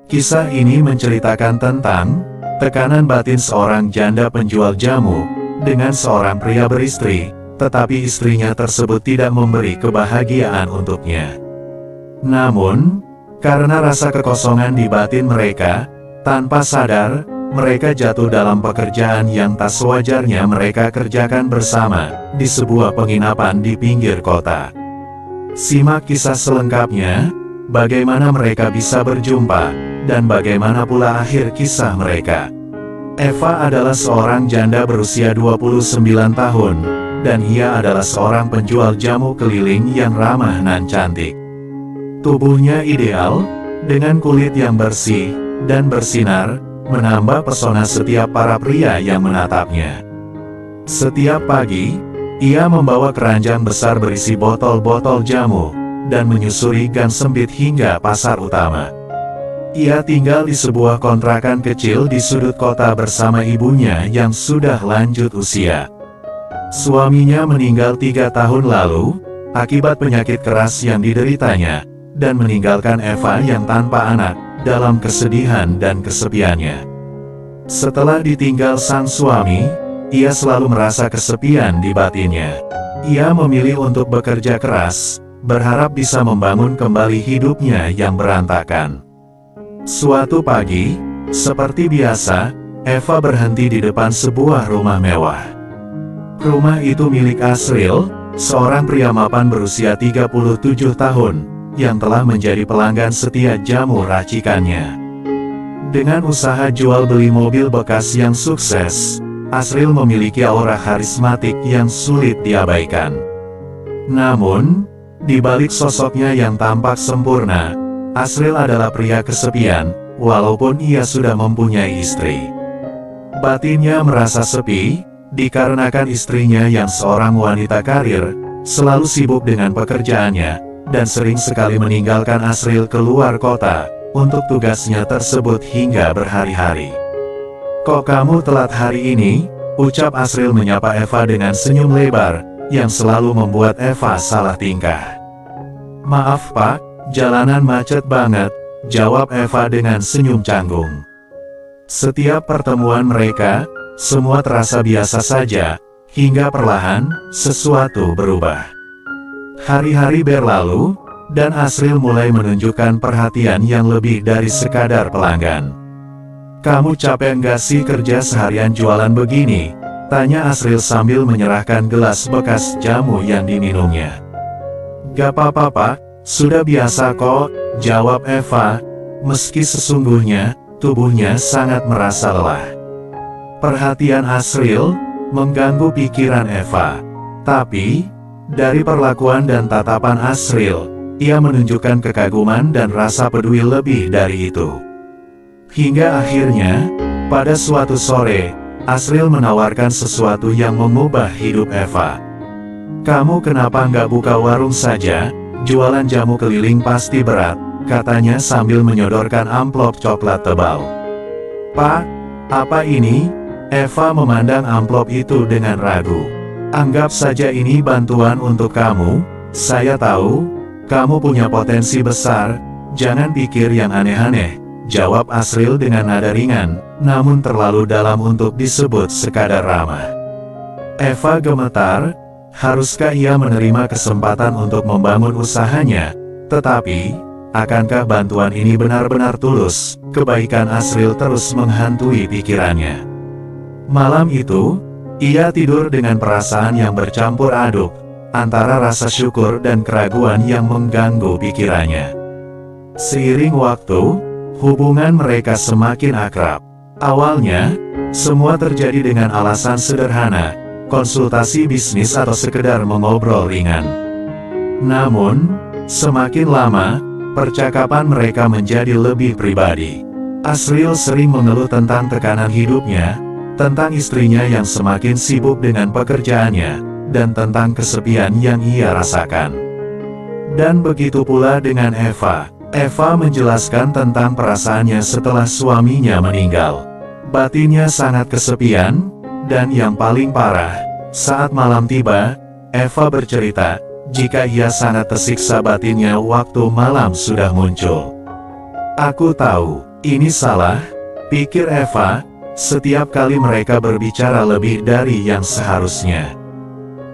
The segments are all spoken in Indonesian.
Kisah ini menceritakan tentang tekanan batin seorang janda penjual jamu dengan seorang pria beristri, tetapi istrinya tersebut tidak memberi kebahagiaan untuknya. Namun, karena rasa kekosongan di batin mereka, tanpa sadar, mereka jatuh dalam pekerjaan yang tak sewajarnya mereka kerjakan bersama, di sebuah penginapan di pinggir kota. Simak kisah selengkapnya, bagaimana mereka bisa berjumpa, dan bagaimana pula akhir kisah mereka. Eva adalah seorang janda berusia 29 tahun, dan ia adalah seorang penjual jamu keliling yang ramah dan cantik. Tubuhnya ideal, dengan kulit yang bersih dan bersinar, menambah pesona setiap para pria yang menatapnya. Setiap pagi, ia membawa keranjang besar berisi botol-botol jamu, dan menyusuri gang sempit hingga pasar utama. Ia tinggal di sebuah kontrakan kecil di sudut kota bersama ibunya yang sudah lanjut usia. Suaminya meninggal 3 tahun lalu, akibat penyakit keras yang dideritanya, dan meninggalkan Eva yang tanpa anak, dalam kesedihan dan kesepiannya. Setelah ditinggal sang suami, ia selalu merasa kesepian di batinnya. Ia memilih untuk bekerja keras, berharap bisa membangun kembali hidupnya yang berantakan. Suatu pagi, seperti biasa, Eva berhenti di depan sebuah rumah mewah. Rumah itu milik Asril, seorang pria mapan berusia 37 tahun, yang telah menjadi pelanggan setia jamu racikannya. Dengan usaha jual beli mobil bekas yang sukses, Asril memiliki aura karismatik yang sulit diabaikan. Namun, di balik sosoknya yang tampak sempurna, Asril adalah pria kesepian, walaupun ia sudah mempunyai istri. Batinnya merasa sepi, dikarenakan istrinya yang seorang wanita karir, selalu sibuk dengan pekerjaannya, dan sering sekali meninggalkan Asril keluar kota, untuk tugasnya tersebut hingga berhari-hari. "Kok kamu telat hari ini?" ucap Asril menyapa Eva dengan senyum lebar, yang selalu membuat Eva salah tingkah. "Maaf Pak, jalanan macet banget," jawab Eva dengan senyum canggung. Setiap pertemuan mereka, semua terasa biasa saja, hingga perlahan, sesuatu berubah. Hari-hari berlalu, dan Asril mulai menunjukkan perhatian yang lebih dari sekadar pelanggan. "Kamu capek nggak sih kerja seharian jualan begini?" tanya Asril sambil menyerahkan gelas bekas jamu yang diminumnya. "Gak apa-apa Pak, sudah biasa kok," jawab Eva, meski sesungguhnya, tubuhnya sangat merasa lelah. Perhatian Asril mengganggu pikiran Eva. Tapi, dari perlakuan dan tatapan Asril, ia menunjukkan kekaguman dan rasa peduli lebih dari itu. Hingga akhirnya, pada suatu sore, Asril menawarkan sesuatu yang mengubah hidup Eva. "Kamu kenapa nggak buka warung saja? Jualan jamu keliling pasti berat," katanya sambil menyodorkan amplop coklat tebal. "Pak, apa ini?" Eva memandang amplop itu dengan ragu. "Anggap saja ini bantuan untuk kamu, saya tahu, kamu punya potensi besar, jangan pikir yang aneh-aneh," jawab Asril dengan nada ringan, namun terlalu dalam untuk disebut sekadar ramah. Eva gemetar. Haruskah ia menerima kesempatan untuk membangun usahanya? Tetapi, akankah bantuan ini benar-benar tulus? Kebaikan Asril terus menghantui pikirannya. Malam itu, ia tidur dengan perasaan yang bercampur aduk, antara rasa syukur dan keraguan yang mengganggu pikirannya. Seiring waktu, hubungan mereka semakin akrab. Awalnya, semua terjadi dengan alasan sederhana, konsultasi bisnis atau sekedar mengobrol ringan. Namun, semakin lama, percakapan mereka menjadi lebih pribadi. Asril sering mengeluh tentang tekanan hidupnya, tentang istrinya yang semakin sibuk dengan pekerjaannya, dan tentang kesepian yang ia rasakan. Dan begitu pula dengan Eva. Eva menjelaskan tentang perasaannya setelah suaminya meninggal. Batinnya sangat kesepian, dan yang paling parah, saat malam tiba, Eva bercerita, jika ia sangat tersiksa batinnya waktu malam sudah muncul. "Aku tahu," Ini salah, pikir Eva, setiap kali mereka berbicara lebih dari yang seharusnya.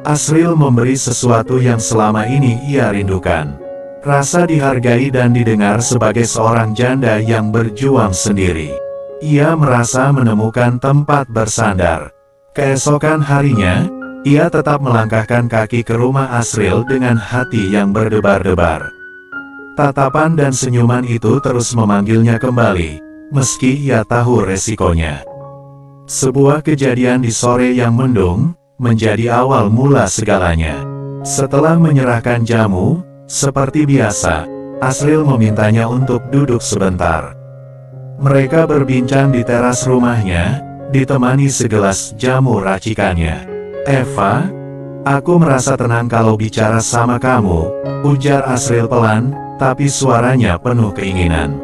Asriel memberi sesuatu yang selama ini ia rindukan. Rasa dihargai dan didengar sebagai seorang janda yang berjuang sendiri. Ia merasa menemukan tempat bersandar. Keesokan harinya, ia tetap melangkahkan kaki ke rumah Asriel dengan hati yang berdebar-debar. Tatapan dan senyuman itu terus memanggilnya kembali, meski ia tahu resikonya. Sebuah kejadian di sore yang mendung, menjadi awal mula segalanya. Setelah menyerahkan jamu, seperti biasa, Asriel memintanya untuk duduk sebentar. Mereka berbincang di teras rumahnya, ditemani segelas jamu racikannya. "Eva, aku merasa tenang kalau bicara sama kamu," ujar Asriel pelan, tapi suaranya penuh keinginan.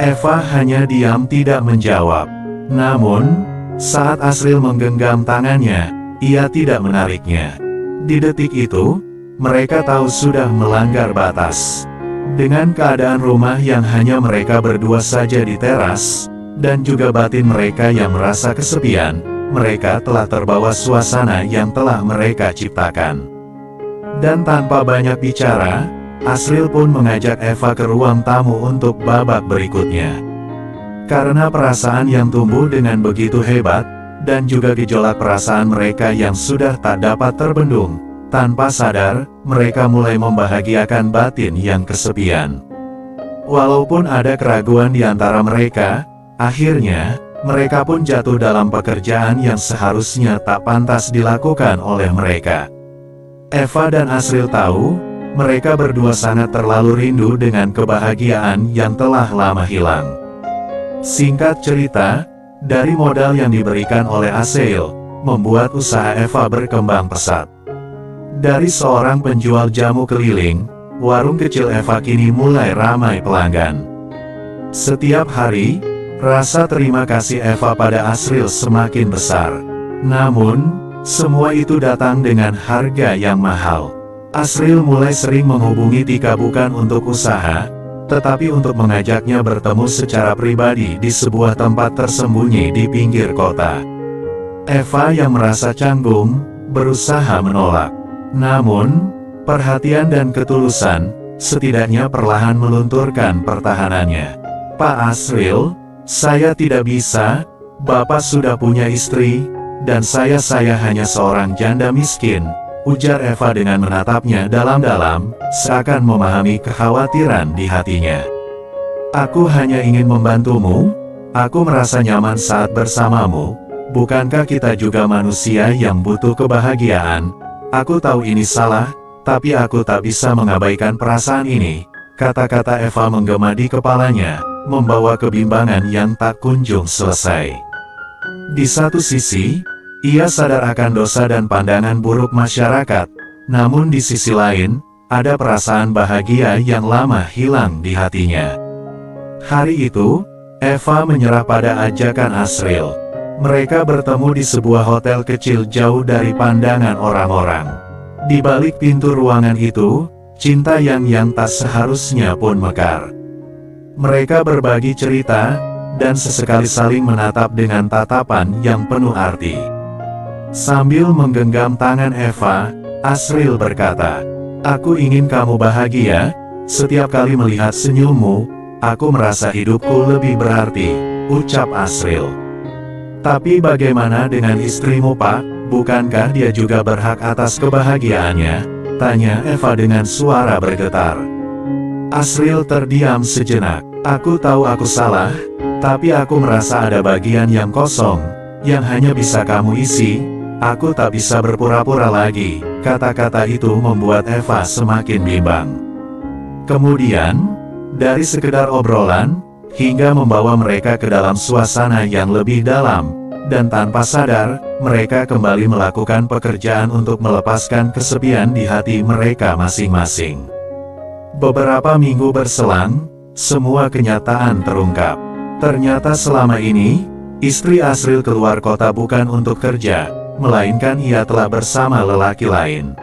Eva hanya diam tidak menjawab. Namun, saat Asriel menggenggam tangannya, ia tidak menariknya. Di detik itu, mereka tahu sudah melanggar batas. Dengan keadaan rumah yang hanya mereka berdua saja di teras, dan juga batin mereka yang merasa kesepian, mereka telah terbawa suasana yang telah mereka ciptakan. Dan tanpa banyak bicara, Asriel pun mengajak Eva ke ruang tamu untuk babak berikutnya. Karena perasaan yang tumbuh dengan begitu hebat, dan juga gejolak perasaan mereka yang sudah tak dapat terbendung, tanpa sadar, mereka mulai membahagiakan batin yang kesepian. Walaupun ada keraguan di antara mereka, akhirnya, mereka pun jatuh dalam pekerjaan yang seharusnya tak pantas dilakukan oleh mereka. Eva dan Asriel tahu, mereka berdua sangat terlalu rindu dengan kebahagiaan yang telah lama hilang. Singkat cerita, dari modal yang diberikan oleh Asriel, membuat usaha Eva berkembang pesat. Dari seorang penjual jamu keliling, warung kecil Eva kini mulai ramai pelanggan. Setiap hari, rasa terima kasih Eva pada Asriel semakin besar. Namun, semua itu datang dengan harga yang mahal. Asriel mulai sering menghubungi Tika bukan untuk usaha, tetapi untuk mengajaknya bertemu secara pribadi di sebuah tempat tersembunyi di pinggir kota. Eva yang merasa canggung, berusaha menolak. Namun, perhatian dan ketulusan, setidaknya perlahan melunturkan pertahanannya. "Pak Asriel, saya tidak bisa, Bapak sudah punya istri, dan saya hanya seorang janda miskin," ujar Eva dengan menatapnya dalam-dalam, seakan memahami kekhawatiran di hatinya. "Aku hanya ingin membantumu, aku merasa nyaman saat bersamamu, bukankah kita juga manusia yang butuh kebahagiaan? Aku tahu ini salah, tapi aku tak bisa mengabaikan perasaan ini," kata-kata Eva menggema di kepalanya, membawa kebimbangan yang tak kunjung selesai. Di satu sisi, ia sadar akan dosa dan pandangan buruk masyarakat, namun di sisi lain, ada perasaan bahagia yang lama hilang di hatinya. Hari itu, Eva menyerah pada ajakan Asriel. Mereka bertemu di sebuah hotel kecil jauh dari pandangan orang-orang. Di balik pintu ruangan itu, cinta yang tak seharusnya pun mekar. Mereka berbagi cerita, dan sesekali saling menatap dengan tatapan yang penuh arti. Sambil menggenggam tangan Eva, Asriel berkata, "Aku ingin kamu bahagia, setiap kali melihat senyummu, aku merasa hidupku lebih berarti," ucap Asriel. "Tapi bagaimana dengan istrimu, Pak? Bukankah dia juga berhak atas kebahagiaannya?" tanya Eva dengan suara bergetar. Asriel terdiam sejenak. "Aku tahu aku salah, tapi aku merasa ada bagian yang kosong, yang hanya bisa kamu isi. Aku tak bisa berpura-pura lagi." Kata-kata itu membuat Eva semakin bimbang. Kemudian, dari sekedar obrolan, hingga membawa mereka ke dalam suasana yang lebih dalam, dan tanpa sadar, mereka kembali melakukan pekerjaan untuk melepaskan kesepian di hati mereka masing-masing. Beberapa minggu berselang, semua kenyataan terungkap. Ternyata selama ini, istri Asriel keluar kota bukan untuk kerja, melainkan ia telah bersama lelaki lain.